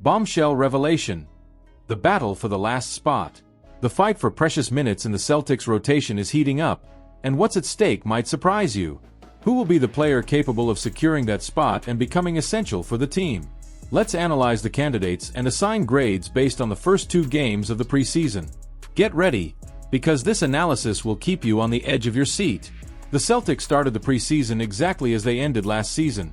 Bombshell revelation. The battle for the last spot. The fight for precious minutes in the Celtics rotation is heating up, and what's at stake might surprise you. Who will be the player capable of securing that spot and becoming essential for the team? Let's analyze the candidates and assign grades based on the first 2 games of the preseason. Get ready, because this analysis will keep you on the edge of your seat. The Celtics started the preseason exactly as they ended last season,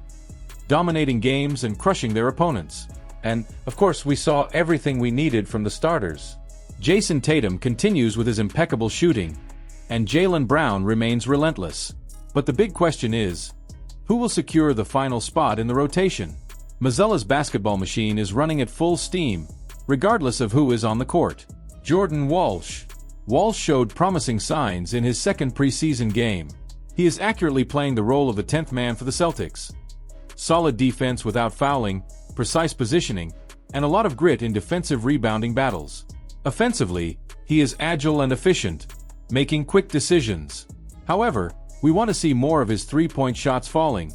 dominating games and crushing their opponents. And, of course, we saw everything we needed from the starters. Jayson Tatum continues with his impeccable shooting, and Jaylen Brown remains relentless. But the big question is, who will secure the final spot in the rotation? Mazzulla's basketball machine is running at full steam, regardless of who is on the court. Jordan Walsh. Walsh showed promising signs in his second preseason game. He is accurately playing the role of the 10th man for the Celtics. Solid defense without fouling, precise positioning, and a lot of grit in defensive rebounding battles. Offensively, he is agile and efficient, making quick decisions. However, we want to see more of his three-point shots falling,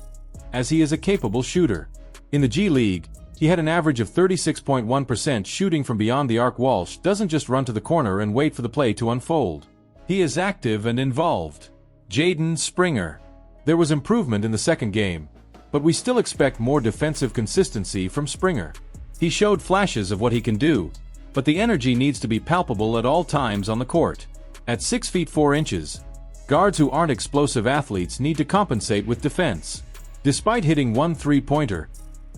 as he is a capable shooter. In the G League, he had an average of 36.1% shooting from beyond the arc. Walsh doesn't just run to the corner and wait for the play to unfold. He is active and involved. Jaden Springer. There was improvement in the second game, but we still expect more defensive consistency from Springer. He showed flashes of what he can do, but the energy needs to be palpable at all times on the court. At 6 feet 4 inches, guards who aren't explosive athletes need to compensate with defense. Despite hitting 1 3-pointer,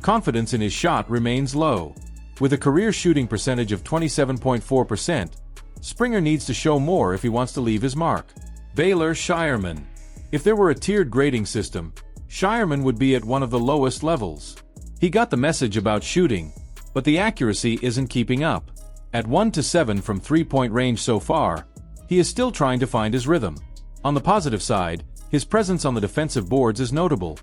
confidence in his shot remains low. With a career shooting percentage of 27.4%, Springer needs to show more if he wants to leave his mark. Baylor Shireman. If there were a tiered grading system, Shireman would be at one of the lowest levels. He got the message about shooting, but the accuracy isn't keeping up. At 1 to 7 from 3-point range so far, he is still trying to find his rhythm. On the positive side, his presence on the defensive boards is notable,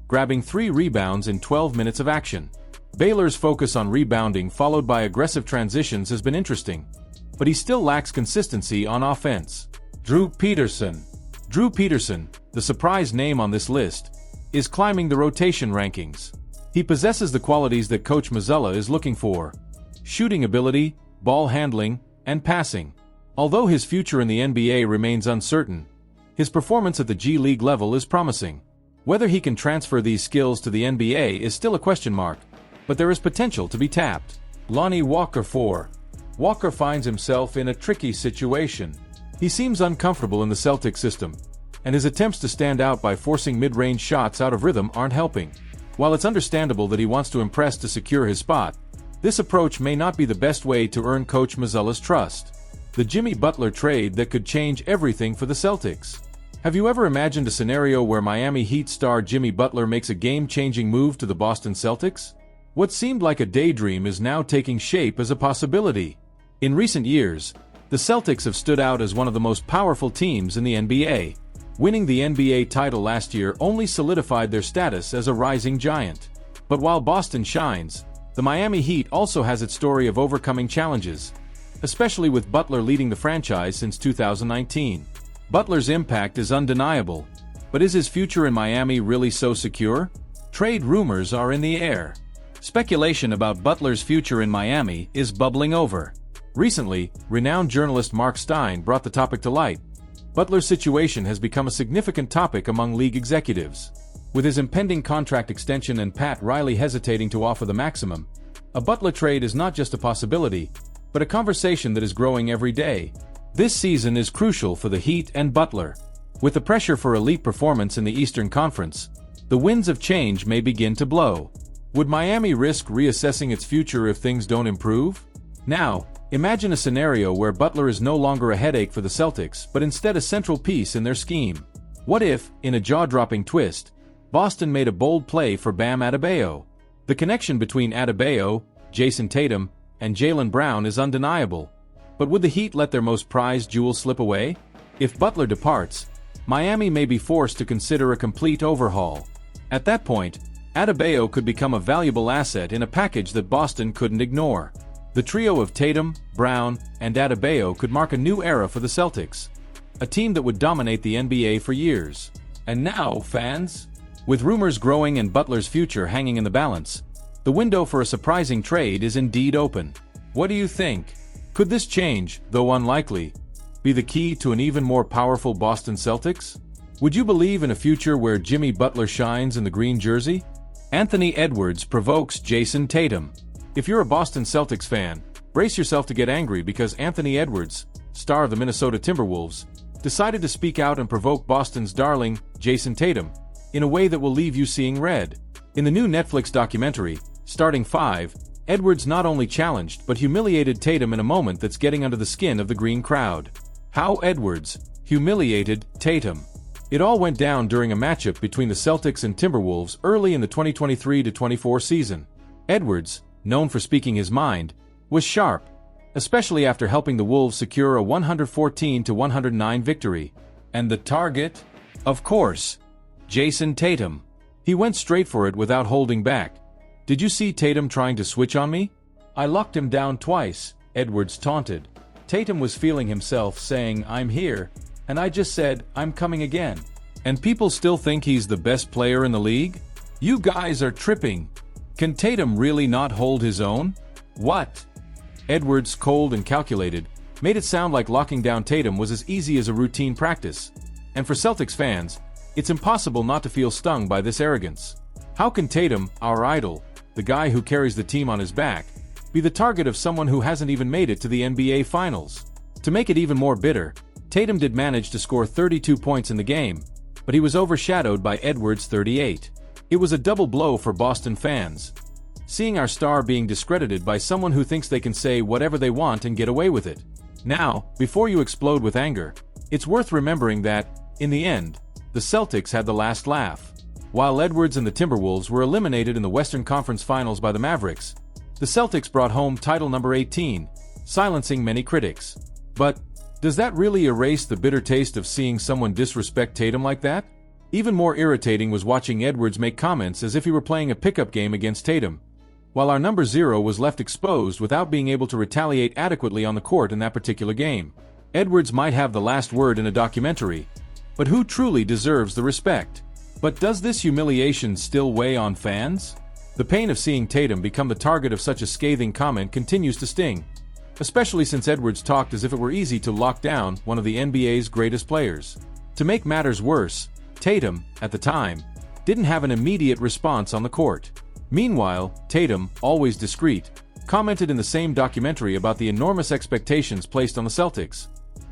grabbing 3 rebounds in 12 minutes of action. Baylor's focus on rebounding followed by aggressive transitions has been interesting, but he still lacks consistency on offense. Drew Peterson. Drew Peterson, the surprise name on this list, is climbing the rotation rankings. He possesses the qualities that Coach Mazzulla is looking for: shooting ability, ball handling, and passing. Although his future in the NBA remains uncertain, his performance at the G League level is promising. Whether he can transfer these skills to the NBA is still a question mark, but there is potential to be tapped. Lonnie Walker. 4. Walker finds himself in a tricky situation. He seems uncomfortable in the Celtics system, and his attempts to stand out by forcing mid-range shots out of rhythm aren't helping. While it's understandable that he wants to impress to secure his spot, this approach may not be the best way to earn Coach Mazzulla's trust. The Jimmy Butler trade that could change everything for the Celtics. Have you ever imagined a scenario where Miami Heat star Jimmy Butler makes a game-changing move to the Boston Celtics? What seemed like a daydream is now taking shape as a possibility. In recent years, the Celtics have stood out as one of the most powerful teams in the NBA. Winning the NBA title last year only solidified their status as a rising giant. But while Boston shines, the Miami Heat also has its story of overcoming challenges, especially with Butler leading the franchise since 2019. Butler's impact is undeniable, but is his future in Miami really so secure? Trade rumors are in the air. Speculation about Butler's future in Miami is bubbling over. Recently, renowned journalist Mark Stein brought the topic to light. Butler's situation has become a significant topic among league executives. With his impending contract extension and Pat Riley hesitating to offer the maximum, a Butler trade is not just a possibility, but a conversation that is growing every day. This season is crucial for the Heat and Butler. With the pressure for elite performance in the Eastern Conference, the winds of change may begin to blow. Would Miami risk reassessing its future if things don't improve? Now, imagine a scenario where Butler is no longer a headache for the Celtics, but instead a central piece in their scheme. What if, in a jaw-dropping twist, Boston made a bold play for Bam Adebayo? The connection between Adebayo, Jayson Tatum, and Jaylen Brown is undeniable. But would the Heat let their most prized jewel slip away? If Butler departs, Miami may be forced to consider a complete overhaul. At that point, Adebayo could become a valuable asset in a package that Boston couldn't ignore. The trio of Tatum, Brown, and Adebayo could mark a new era for the Celtics, a team that would dominate the NBA for years. And now, fans, with rumors growing and Butler's future hanging in the balance, The window for a surprising trade is indeed open. What do you think? Could this change, though unlikely, be the key to an even more powerful Boston Celtics? Would you believe in a future where Jimmy Butler shines in the green jersey? Anthony Edwards provokes Jayson Tatum. If you're a Boston Celtics fan, brace yourself to get angry because Anthony Edwards, star of the Minnesota Timberwolves, decided to speak out and provoke Boston's darling, Jayson Tatum, in a way that will leave you seeing red. In the new Netflix documentary, Starting 5, Edwards not only challenged but humiliated Tatum in a moment that's getting under the skin of the green crowd. How Edwards humiliated Tatum. It all went down during a matchup between the Celtics and Timberwolves early in the 2023-24 season. Edwards, known for speaking his mind, was sharp, especially after helping the Wolves secure a 114-109 victory. And the target? Of course, Jayson Tatum. He went straight for it without holding back. "Did you see Tatum trying to switch on me? I locked him down twice," Edwards taunted. Tatum was feeling himself, saying, "I'm here," and I just said, "I'm coming again." And people still think he's the best player in the league? You guys are tripping. Can Tatum really not hold his own? What? Edwards, cold and calculated, made it sound like locking down Tatum was as easy as a routine practice. And for Celtics fans, it's impossible not to feel stung by this arrogance. How can Tatum, our idol, the guy who carries the team on his back, be the target of someone who hasn't even made it to the NBA Finals? To make it even more bitter, Tatum did manage to score 32 points in the game, but he was overshadowed by Edwards' 38. It was a double blow for Boston fans. Seeing our star being discredited by someone who thinks they can say whatever they want and get away with it. Now, before you explode with anger, it's worth remembering that, in the end, the Celtics had the last laugh. While Edwards and the Timberwolves were eliminated in the Western Conference Finals by the Mavericks, the Celtics brought home title number 18, silencing many critics. But, does that really erase the bitter taste of seeing someone disrespect Tatum like that? Even more irritating was watching Edwards make comments as if he were playing a pickup game against Tatum, while our number 0 was left exposed without being able to retaliate adequately on the court in that particular game. Edwards might have the last word in a documentary, but who truly deserves the respect? But does this humiliation still weigh on fans? The pain of seeing Tatum become the target of such a scathing comment continues to sting, especially since Edwards talked as if it were easy to lock down one of the NBA's greatest players. To make matters worse, Tatum, at the time, didn't have an immediate response on the court. Meanwhile, Tatum, always discreet, commented in the same documentary about the enormous expectations placed on the Celtics.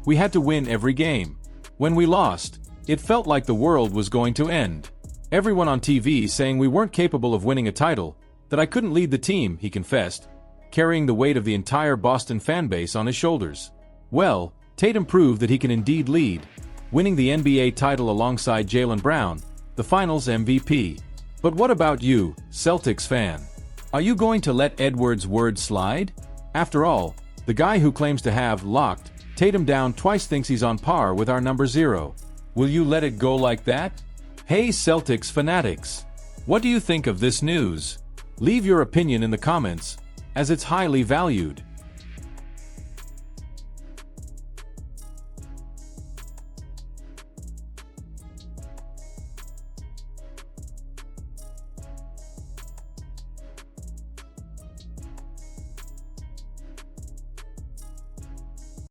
"We had to win every game. When we lost, it felt like the world was going to end. Everyone on TV saying we weren't capable of winning a title, that I couldn't lead the team," he confessed, carrying the weight of the entire Boston fanbase on his shoulders. Well, Tatum proved that he can indeed lead, winning the NBA title alongside Jaylen Brown, the Finals MVP. But what about you, Celtics fan? Are you going to let Edwards' word slide? After all, the guy who claims to have locked Tatum down twice thinks he's on par with our number 0. Will you let it go like that? Hey Celtics fanatics! What do you think of this news? Leave your opinion in the comments, as it's highly valued.